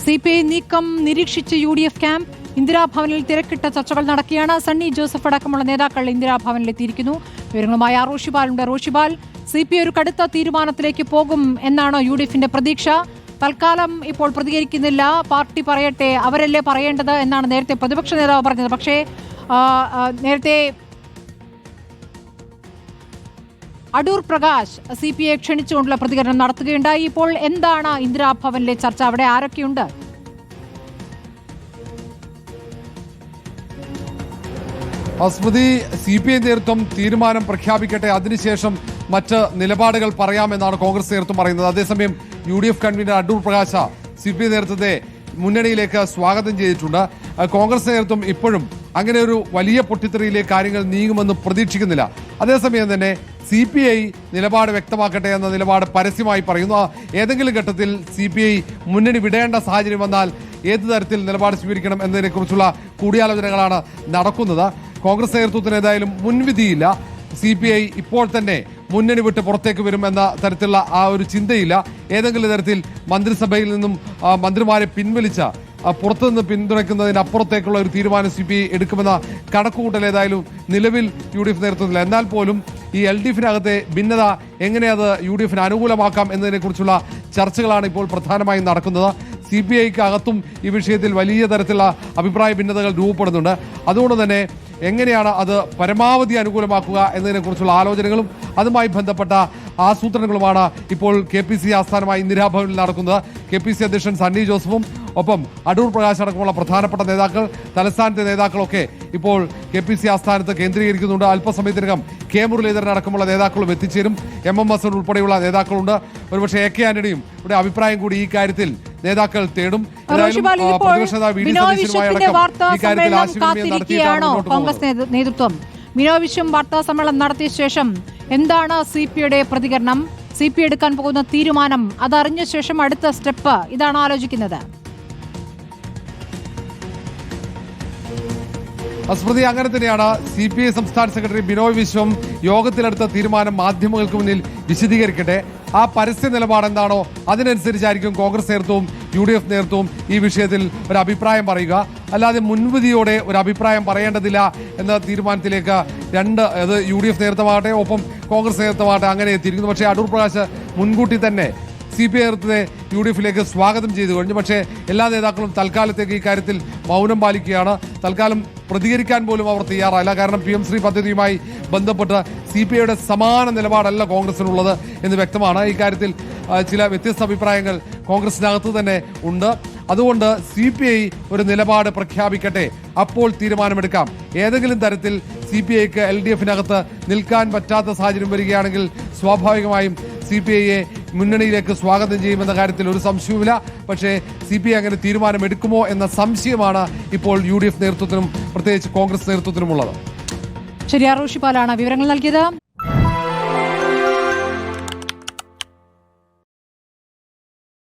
CPI നീക്കം നിരീക്ഷിച്ച് UDF camp. ഇന്ദിരാഭവനിൽ തിരക്കിട്ട ചർച്ചകൾ നടക്കുകയാണ്. സണ്ണി ജോസഫ് അടക്കമുള്ള നേതാക്കൾ ഇന്ദിരാഭവനിലെത്തിയിരിക്കുന്നു. വിവരങ്ങളുമായി റോഷിബാലുണ്ട്. റോഷിബാൽ, CPI ഒരു കടുത്ത തീരുമാനത്തിലേക്ക് പോകും എന്നാണോ UDFന്റെ പ്രതീക്ഷ? തൽക്കാലം ഇപ്പോൾ പ്രതികരിക്കുന്നില്ല. പാർട്ടി പറയട്ടെ, അവരല്ലേ പറയേണ്ടത് എന്നാണ് നേരത്തെ പ്രതിപക്ഷ നേതാവ് പറഞ്ഞത്. പക്ഷേ നേരത്തെ അടൂർ പ്രകാശ് CPI ക്ഷണിച്ചുകൊണ്ടുള്ള പ്രതികരണം നടത്തുകയുണ്ടായി. ഇപ്പോൾ എന്താണ് ഇന്ദിരാഭവനിലെ ചർച്ച? അവിടെ ആരൊക്കെയുണ്ട്? സ്മൃതി, CPI നേതൃത്വം തീരുമാനം പ്രഖ്യാപിക്കട്ടെ, അതിനുശേഷം മറ്റ് നിലപാടുകൾ പറയാമെന്നാണ് കോൺഗ്രസ് നേതൃത്വം പറയുന്നത്. അതേസമയം UDF കൺവീനർ അടൂർ പ്രകാശ CPI നേതൃത്വത്തെ മുന്നണിയിലേക്ക് സ്വാഗതം ചെയ്തിട്ടുണ്ട്. കോൺഗ്രസ് നേതൃത്വം ഇപ്പോഴും അങ്ങനെ ഒരു വലിയ പൊട്ടിത്തെറിയിലേക്ക് കാര്യങ്ങൾ നീങ്ങുമെന്ന് പ്രതീക്ഷിക്കുന്നില്ല. അതേസമയം തന്നെ CPI നിലപാട് വ്യക്തമാക്കട്ടെ എന്ന നിലപാട് പരസ്യമായി പറയുന്നു. ഏതെങ്കിലും ഘട്ടത്തിൽ CPI മുന്നണി വിടേണ്ട സാഹചര്യം വന്നാൽ ഏത് തരത്തിൽ നിലപാട് സ്വീകരിക്കണം എന്നതിനെക്കുറിച്ചുള്ള കൂടിയാലോചനകളാണ് നടക്കുന്നത്. കോൺഗ്രസ് നേതൃത്വത്തിന് ഏതായാലും മുൻവിധിയില്ല. CPI ഇപ്പോൾ തന്നെ മുന്നണി വിട്ട് പുറത്തേക്ക് വരും എന്ന തരത്തിലുള്ള ആ ഒരു ചിന്തയില്ല. ഏതെങ്കിലും തരത്തിൽ മന്ത്രിസഭയിൽ നിന്നും മന്ത്രിമാരെ പിൻവലിച്ച പുറത്തുനിന്ന് പിന്തുണയ്ക്കുന്നതിനപ്പുറത്തേക്കുള്ള ഒരു തീരുമാനം CPI എടുക്കുമെന്ന കണക്കുകൂട്ടൽ ഏതായാലും നിലവിൽ UDF നേതൃത്വത്തില്ല. എന്നാൽ പോലും ഈ LDFിനകത്തെ ഭിന്നത എങ്ങനെ അത് UDFന് അനുകൂലമാക്കാം എന്നതിനെക്കുറിച്ചുള്ള ചർച്ചകളാണ് ഇപ്പോൾ പ്രധാനമായും നടക്കുന്നത്. CPIക്ക് അകത്തും ഈ വിഷയത്തിൽ വലിയ തരത്തിലുള്ള അഭിപ്രായ ഭിന്നതകൾ രൂപപ്പെടുന്നുണ്ട്. അതുകൊണ്ട് തന്നെ എങ്ങനെയാണ് അത് പരമാവധി അനുകൂലമാക്കുക എന്നതിനെക്കുറിച്ചുള്ള ആലോചനകളും അതുമായി ബന്ധപ്പെട്ട ആസൂത്രണങ്ങളുമാണ് ഇപ്പോൾ KPC ആസ്ഥാനമായി ഇന്ദിരാഭവനിൽ നടക്കുന്നത്. KPC അധ്യക്ഷൻ സണ്ണി ജോസഫും ഒപ്പം അടൂർ പ്രകാശ് അടക്കമുള്ള പ്രധാനപ്പെട്ട നേതാക്കൾ, തലസ്ഥാനത്തെ നേതാക്കളൊക്കെ ഇപ്പോൾ KPC ആസ്ഥാനത്ത് കേന്ദ്രീകരിക്കുന്നുണ്ട്. അല്പസമയത്തിനകം K മുരളീധരൻ അടക്കമുള്ള നേതാക്കളും എത്തിച്ചേരും. MMS ഉൾപ്പെടെയുള്ള നേതാക്കളുണ്ട്. ഒരുപക്ഷെ AK ആന്റണിയും ഇവിടെ അഭിപ്രായം കൂടി ഈ കാര്യത്തിൽ നേതാക്കൾ തേടും. കോൺഗ്രസ് നേതൃത്വം ബിനോയ് വിശ്വം വാർത്താ സമ്മേളനം നടത്തിയ ശേഷം എന്താണ് CPIയുടെ പ്രതികരണം? CPI എടുക്കാൻ പോകുന്ന തീരുമാനം അതറിഞ്ഞ ശേഷം അടുത്ത സ്റ്റെപ്പ് ഇതാണ് ആലോചിക്കുന്നത്. സ്മൃതി, അങ്ങനെ തന്നെയാണ്. CPI സംസ്ഥാന സെക്രട്ടറി ബിനോയ് വിശ്വം യോഗത്തിലെടുത്ത തീരുമാനം മാധ്യമങ്ങൾക്ക് മുന്നിൽ വിശദീകരിക്കട്ടെ. ആ പരസ്യ നിലപാട് എന്താണോ അതിനനുസരിച്ചായിരിക്കും കോൺഗ്രസ് നേതൃത്വവും UDF നേതൃത്വവും ഈ വിഷയത്തിൽ ഒരു അഭിപ്രായം പറയുക. അല്ലാതെ മുൻവിധിയോടെ ഒരു അഭിപ്രായം പറയേണ്ടതില്ല എന്ന തീരുമാനത്തിലേക്ക് അത് UDF നേതൃത്വമാകട്ടെ ഒപ്പം കോൺഗ്രസ് നേതൃത്വമാകട്ടെ അങ്ങനെ എത്തിയിരിക്കുന്നു. പക്ഷേ അടൂർ പ്രകാശ് മുൻകൂട്ടി തന്നെ CPI നേതൃത്വത്തെ UDFിലേക്ക് സ്വാഗതം ചെയ്തു കഴിഞ്ഞു. പക്ഷേ എല്ലാ നേതാക്കളും തൽക്കാലത്തേക്ക് ഈ കാര്യത്തിൽ മൗനം പാലിക്കുകയാണ്. തൽക്കാലം പ്രതികരിക്കാൻ പോലും അവർ തയ്യാറായില്ല. കാരണം PM ശ്രീ പദ്ധതിയുമായി ബന്ധപ്പെട്ട് CPIയുടെ സമാന നിലപാടല്ല കോൺഗ്രസിനുള്ളത് എന്ന് വ്യക്തമാണ്. ഇക്കാര്യത്തിൽ ചില വ്യത്യസ്ത അഭിപ്രായങ്ങൾ കോൺഗ്രസിനകത്ത് തന്നെ ഉണ്ട്. അതുകൊണ്ട് CPI ഒരു നിലപാട് പ്രഖ്യാപിക്കട്ടെ, അപ്പോൾ തീരുമാനമെടുക്കാം. ഏതെങ്കിലും തരത്തിൽ CPIക്ക് LDFിനകത്ത് നിൽക്കാൻ പറ്റാത്ത സാഹചര്യം വരികയാണെങ്കിൽ സ്വാഭാവികമായും CPIയെ മുന്നണിയിലേക്ക് സ്വാഗതം ചെയ്യുമെന്ന കാര്യത്തിൽ ഒരു സംശയവുമില്ല. പക്ഷേ CPI അങ്ങനെ തീരുമാനമെടുക്കുമോ എന്ന സംശയമാണ് ഇപ്പോൾ UDF നേതൃത്വത്തിനും പ്രത്യേകിച്ച് കോൺഗ്രസ് നേതൃത്വത്തിനുമുള്ളത്. ശരി, റോഷിബാലാണ് വിവരങ്ങൾ നൽകിയത്.